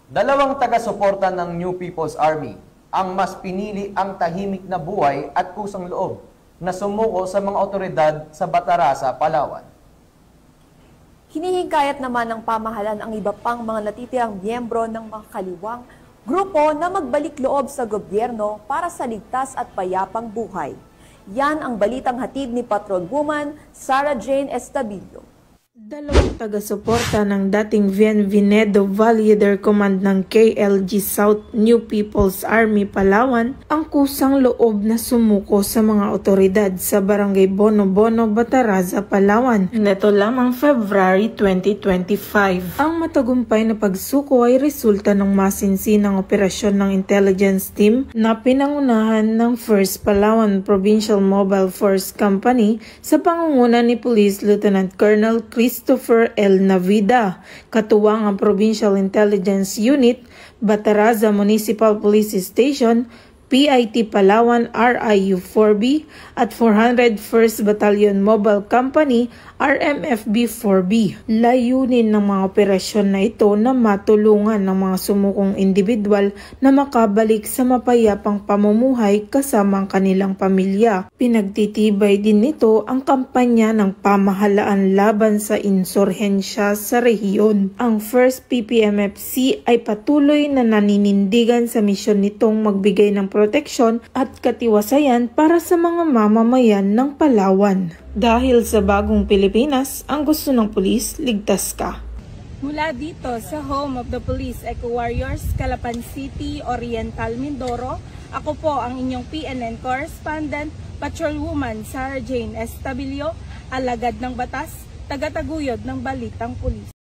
Dalawang taga-suporta ng New People's Army ang mas pinili ang tahimik na buhay at kusang loob na sumuko sa mga otoridad sa Batarasa, Palawan. Hinihikayat naman ng pamahalaan ang iba pang mga natitirang miyembro ng mga kaliwang grupo na magbalik loob sa gobyerno para sa ligtas at payapang buhay. Yan ang balitang hatid ni Patrolwoman Sarah Jane Estabilio. Dalawang taga-suporta ng dating Bienvenido Valle Command ng KLG South New People's Army Palawan ang kusang loob na sumuko sa mga otoridad sa Barangay Bono Bono, Bataraza, Palawan. Neto lamang February 2025. Ang matagumpay na pagsuko ay resulta ng masinsinang operasyon ng intelligence team na pinangunahan ng 1st Palawan Provincial Mobile Force Company sa pangunguna ni Police Lieutenant Colonel Christopher L. Navida, katuwang ang Provincial Intelligence Unit, Bataraza Municipal Police Station, PIT Palawan RIU-4B at 401st Battalion Mobile Company RMFB-4B. Layunin ng mga operasyon na ito na matulungan ng mga sumukong individual na makabalik sa mapayapang pamumuhay kasama ang kanilang pamilya. Pinagtitibay din nito ang kampanya ng pamahalaan laban sa insurhensya sa rehiyon. Ang 1st PPMFC ay patuloy na naninindigan sa misyon nitong magbigay ng proteksyon at katiwasayan para sa mga mamamayan ng Palawan. Dahil sa bagong Pilipinas, ang gusto ng pulis, ligtas ka. Mula dito sa home of the Police Eco Warriors, Calapan City, Oriental, Mindoro, ako po ang inyong PNN correspondent, Patrolwoman Sarah Jane Estabilio, alagad ng batas, tagataguyod ng balitang pulis.